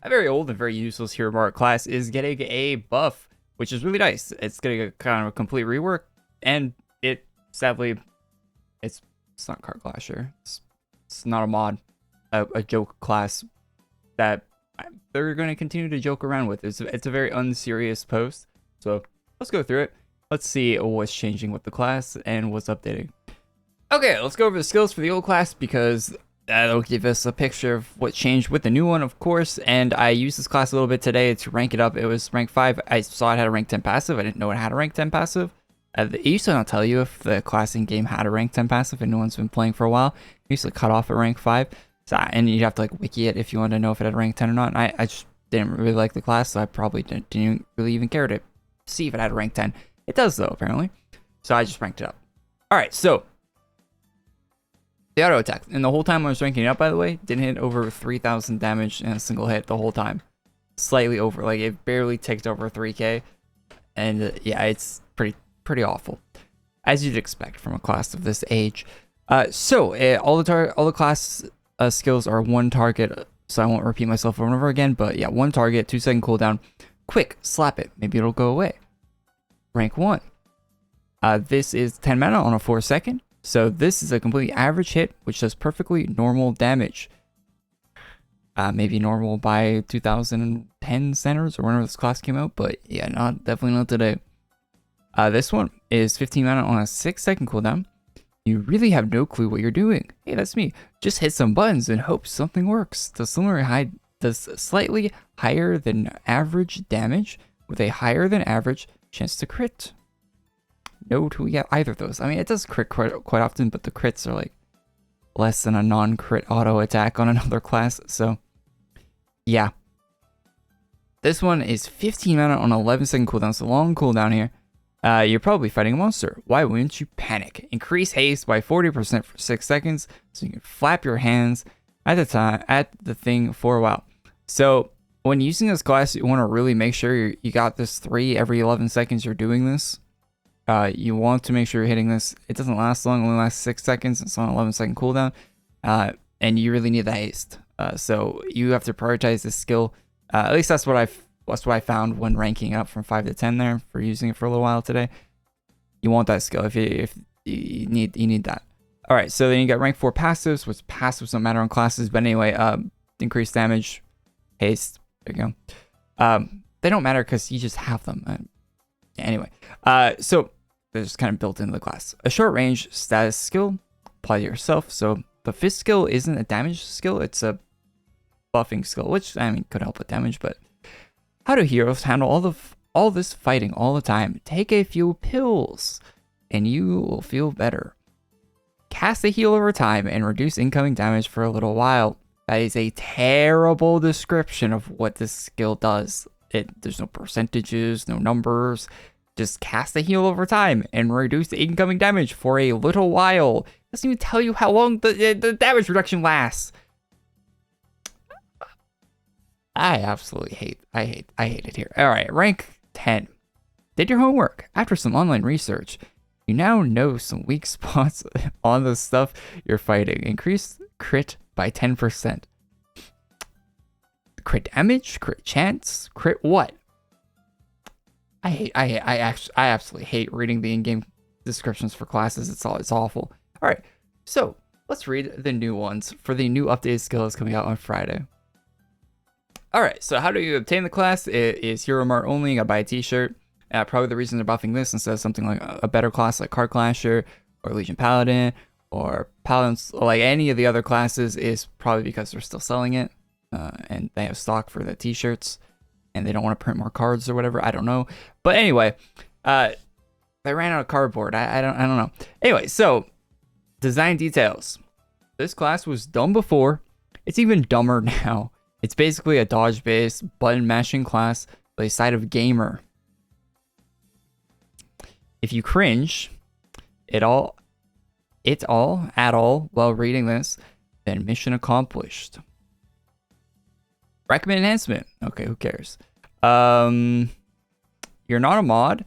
A very old and very useless Hero Mark class is getting a buff, which is really nice. It's getting a kind of a complete rework, and it sadly, it's it's not Card Clasher. It's not a mod, a joke class that they're going to continue to joke around with. It's a very unserious post. So let's go through it. Let's see what's changing with the class and what's updating. Okay, let's go over the skills for the old class because that'll give us a picture of what changed with the new one, of course. And I used this class a little bit today to rank it up. It was rank 5. I saw it had a rank 10 passive. I didn't know it had a rank 10 passive. It used to not tell you if the class in game had a rank 10 passive and no one's been playing for a while. It used to cut off at rank 5. So, and you'd have to like wiki it if you wanted to know if it had rank 10 or not. And I just didn't really like the class, so I probably didn't really even care to see if it had a rank 10. It does though, apparently. So I just ranked it up. Alright, so the auto attack. And the whole time I was ranking it up, by the way, didn't hit over 3,000 damage in a single hit the whole time. Slightly over, like it barely ticked over 3k. And yeah, it's pretty awful, as you'd expect from a class of this age. All the class skills are one target, so I won't repeat myself over and over again. But yeah, one target, 2-second cooldown. Quick, slap it. Maybe it'll go away. Rank 1. This is 10 mana on a 4-second. So this is a completely average hit, which does perfectly normal damage. Maybe normal by 2010 centers or whenever this class came out, but yeah, definitely not today. This one is 15 mana on a 6-second cooldown. You really have no clue what you're doing. Hey, that's me. Just hit some buttons and hope something works. Does slightly higher than average damage with a higher than average chance to crit. No, do we get either of those? I mean, it does crit quite often, but the crits are like less than a non-crit auto attack on another class. So yeah, this one is 15 mana on 11-second cooldown. It's a long cooldown here. You're probably fighting a monster. Why wouldn't you panic? Increase haste by 40% for 6 seconds, so you can flap your hands at the thing for a while. So when using this class, you want to really make sure you got this 3 every 11 seconds you're doing this. You want to make sure you're hitting this. It doesn't last long, only lasts 6 seconds. It's on 11-second cooldown, and you really need the haste. So you have to prioritize this skill. At least that's what I found when ranking up from 5 to 10 there for using it for a little while today. You want that skill if you need that. All right, so then you got rank 4 passives, which passives don't matter on classes, but anyway, increased damage, haste. There you go. They don't matter because you just have them. Anyway, so they're just kind of built into the class. A short range status skill, apply to yourself. So the fist skill isn't a damage skill; it's a buffing skill, which I mean could help with damage, but. How do heroes handle all this fighting all the time? Take a few pills, and you will feel better. Cast a heal over time and reduce incoming damage for a little while. That is a terrible description of what this skill does. There's no percentages, no numbers. Just cast a heal over time and reduce the incoming damage for a little while. It doesn't even tell you how long the damage reduction lasts. I absolutely hate it here. All right, rank 10. Did your homework. After some online research, you now know some weak spots on the stuff you're fighting. Increase crit by 10%. Crit damage, crit chance, crit what? I absolutely hate reading the in-game descriptions for classes. It's awful. All right, so let's read the new ones for the new updated skills coming out on Friday. Alright, so how do you obtain the class? It is Hero Mart only. You gotta buy a t-shirt. Probably the reason they're buffing this instead of something like a better class like Card Clasher or Legion Paladin or Paladins, like any of the other classes, is probably because they're still selling it and they have stock for the t-shirts and they don't want to print more cards or whatever. I don't know. But anyway, they ran out of cardboard. I don't know. Anyway, so design details. This class was dumb before. It's even dumber now. It's basically a dodge-based, button-mashing class with a side of gamer. If you cringe at all while reading this, then mission accomplished. Recommend enhancement. Okay, who cares? You're not a mod.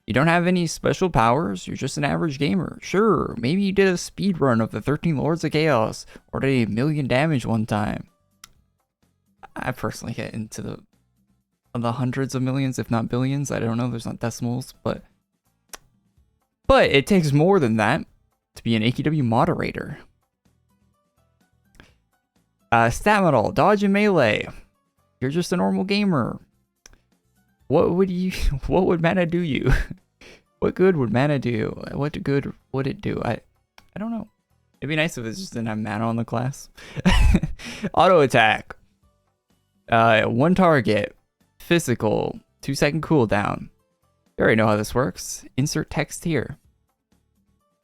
You don't have any special powers. You're just an average gamer. Sure, maybe you did a speed run of the 13 Lords of Chaos or did 1,000,000 damage one time. I personally get into the hundreds of millions, if not billions. I don't know. There's not decimals, but it takes more than that to be an AQW moderator. Stat model, dodge and melee. You're just a normal gamer. What would mana do you? What good would mana do? What good would it do? I don't know. It'd be nice if it just didn't have mana on the class. Auto attack. 1 target. Physical. 2-second cooldown. You already know how this works. Insert text here.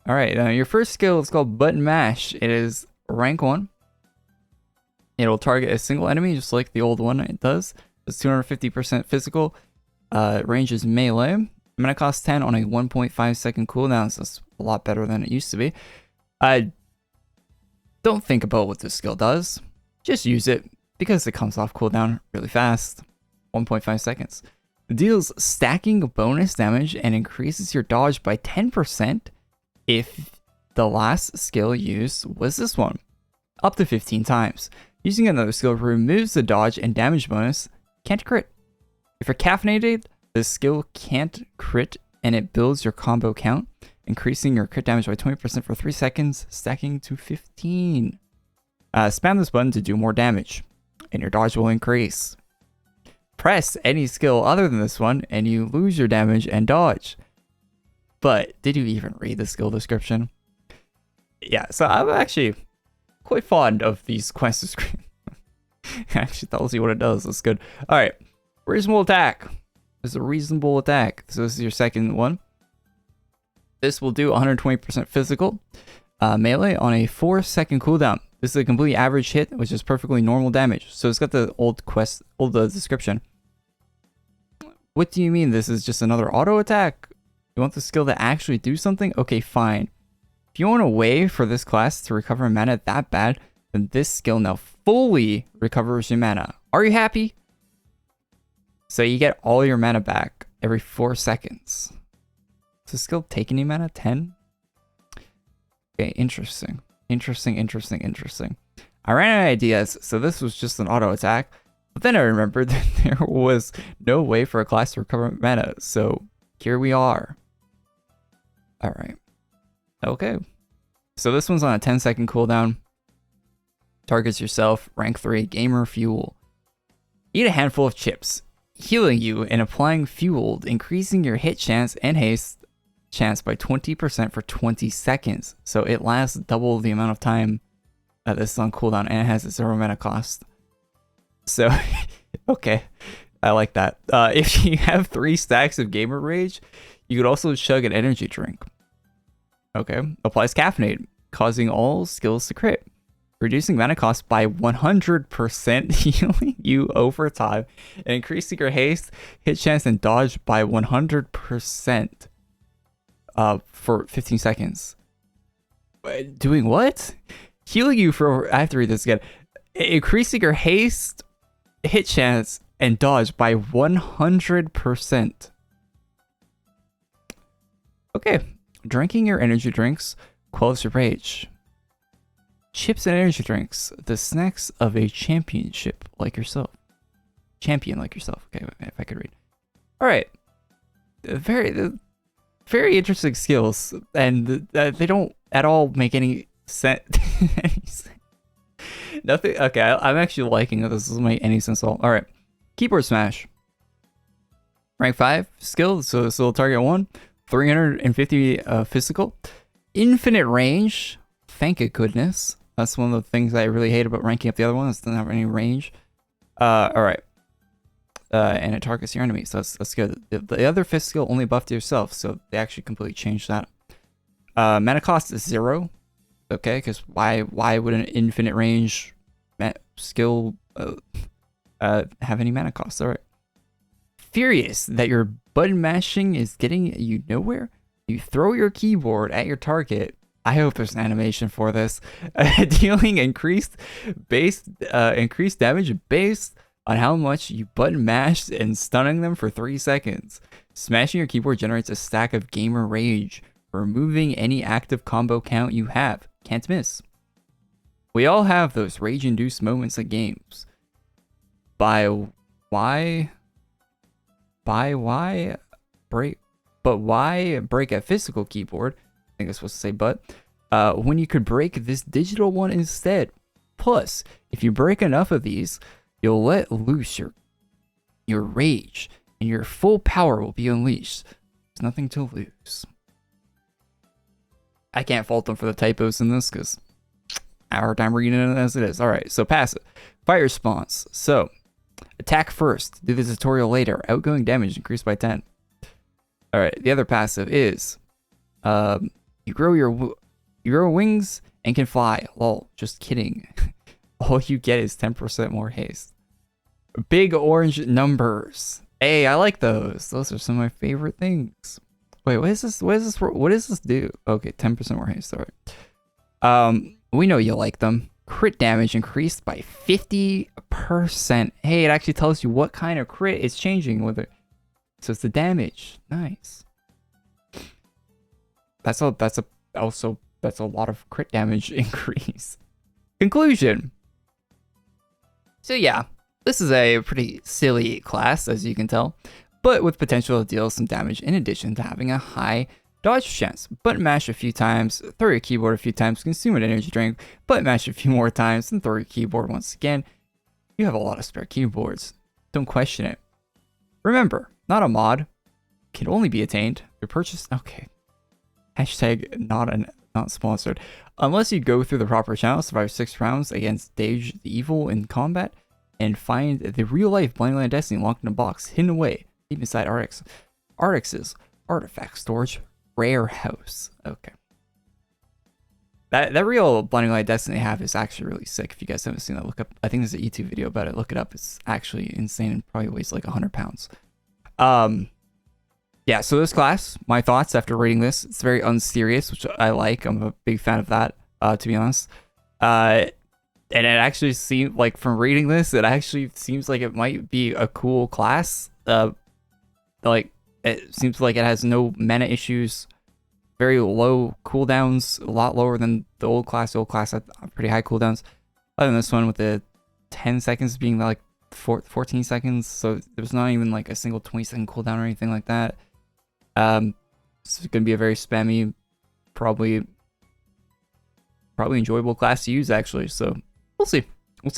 Alright, your first skill is called button mash. It is rank 1. It'll target a single enemy just like the old one it does. It's 250% physical. Range is melee. Mana cost 10 on a 1.5 second cooldown, so that's a lot better than it used to be. Don't think about what this skill does. Just use it because it comes off cooldown really fast. 1.5 seconds. It deals stacking bonus damage and increases your dodge by 10% if the last skill used was this one. Up to 15 times. Using another skill removes the dodge and damage bonus. Can't crit. If you're caffeinated, the skill can't crit and it builds your combo count, increasing your crit damage by 20% for 3 seconds, stacking to 15. Spam this button to do more damage, and your dodge will increase. Press any skill other than this one, and you lose your damage and dodge. But did you even read the skill description? Yeah, so I'm actually quite fond of these quest descriptions. It actually tells you what it does. That's good. All right, reasonable attack. This is a reasonable attack. So this is your second one. This will do 120% physical melee on a 4-second cooldown. This is a complete average hit, which is perfectly normal damage. So it's got the old description. What do you mean this is just another auto attack? You want the skill to actually do something? Okay, fine. If you want a way for this class to recover mana that bad, then this skill now fully recovers your mana. Are you happy? So you get all your mana back every 4 seconds. Does the skill take any mana? 10? Okay, interesting. Interesting. I ran out of ideas, so this was just an auto attack. But then I remembered that there was no way for a class to recover mana, so here we are. Alright. Okay. So this one's on a 10-second cooldown. Targets yourself, rank 3, gamer fuel. Eat a handful of chips, healing you and applying fuel, increasing your hit chance and haste chance by 20% for 20 seconds. So it lasts double the amount of time that this is on cooldown, and it has a 0 mana cost. So, okay, I like that. If you have 3 stacks of gamer rage, you could also chug an energy drink. Okay, applies caffeinate, causing all skills to crit, reducing mana cost by 100%, healing you over time, and increasing your haste, hit chance, and dodge by 100% for 15 seconds. Doing what? Healing you for, I have to read this again. Increasing your haste, hit chance, and dodge by 100%. Okay. Drinking your energy drinks quells your rage. Chips and energy drinks, the snacks of a championship like yourself. Champion like yourself. Okay, if I could read. All right. Very interesting skills, and they don't at all make any sense. Nothing. Okay, I'm actually liking that this doesn't make any sense at all. All right, keyboard smash. Rank 5 skill, so this will target 1. 350 physical. Infinite range. Thank goodness. That's one of the things I really hate about ranking up the other one. It doesn't have any range. Alright. And it targets your enemy, so that's good. The other fifth skill only buffed yourself, so they actually completely changed that. Mana cost is 0. Okay, because why would an infinite range skill have any mana cost? Alright. Furious that your button mashing is getting you nowhere, you throw your keyboard at your target. I hope there's an animation for this. Dealing increased damage based on how much you button mashed and stunning them for 3 seconds. Smashing your keyboard generates a stack of gamer rage, removing any active combo count you have. Can't miss. We all have those rage-induced moments in games. by why break a physical keyboard? I think I'm supposed to say but when you could break this digital one instead. Plus, if you break enough of these, you'll let loose your rage and your full power will be unleashed. There's nothing to lose. I can't fault them for the typos in this because I have a hard time reading it as it is. Alright, so passive. Fire response. So, attack first. Do the tutorial later. Outgoing damage increased by 10. Alright, the other passive is you grow wings and can fly. Lol, just kidding. All you get is 10% more haste. Big orange numbers. Hey, I like those. Those are some of my favorite things. Wait, what is this? What does this do? Okay, 10% more haste. Alright. We know you like them. Crit damage increased by 50%. Hey, it actually tells you what kind of crit it's changing with it. So it's the damage. Nice. That's a lot of crit damage increase. Conclusion. So yeah, this is a pretty silly class, as you can tell, but with potential to deal some damage in addition to having a high dodge chance. Button mash a few times, throw your keyboard a few times, consume an energy drink, button mash a few more times, and throw your keyboard once again. You have a lot of spare keyboards. Don't question it. Remember, not a mod. Can only be attained through purchase. Okay. Hashtag not sponsored. Unless you go through the proper channel, survive 6 rounds against Dage the Evil in combat, and find the real-life Blinding Light of Destiny locked in a box, hidden away, deep inside Artix's artifact storage warehouse. Okay. That real Blinding Light of Destiny they have is actually really sick. If you guys haven't seen that, look up. I think there's a YouTube video about it. Look it up. It's actually insane and probably weighs like 100 pounds. Yeah, so this class, my thoughts after reading this, it's very unserious, which I like. I'm a big fan of that, to be honest. And it actually seemed like from reading this, it actually seems like it might be a cool class. Like it seems like it has no mana issues, very low cooldowns, a lot lower than the old class. The old class had pretty high cooldowns. Other than this one with the 10 seconds being like 14 seconds, so there's not even like a single 20-second cooldown or anything like that. It's gonna be a very spammy, probably enjoyable class to use actually. So we'll see.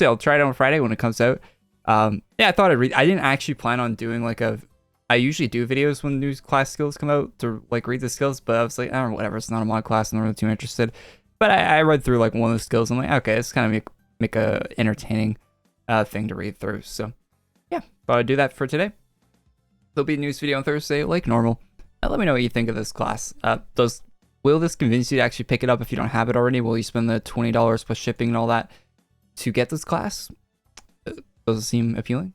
I'll try it on Friday when it comes out. Yeah, I thought I didn't actually plan on doing like I usually do videos when new class skills come out to like read the skills, but I was like, I don't know, whatever. It's not a mod class. I'm not really too interested. But I read through like one of the skills. I'm like, okay, it's kind of make a entertaining thing to read through. So yeah, thought I'd do that for today. There'll be a news video on Thursday like normal. Let me know what you think of this class. Will this convince you to actually pick it up if you don't have it already? Will you spend the $20 plus shipping and all that to get this class? Does it seem appealing?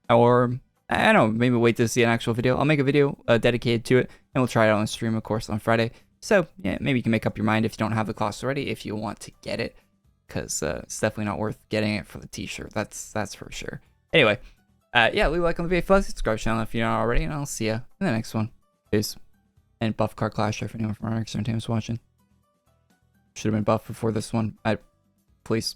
Or, I don't know, maybe wait to see an actual video. I'll make a video dedicated to it, and we'll try it on stream, of course, on Friday. So, yeah, maybe you can make up your mind if you don't have the class already, if you want to get it, because it's definitely not worth getting it for the t-shirt. That's for sure. Anyway, yeah, leave a like on the video if you like, subscribe to the channel if you're not already, and I'll see you in the next one. Peace. And buff Car Clash if anyone from our Entertainment is watching. Should have been buffed before this one. Please.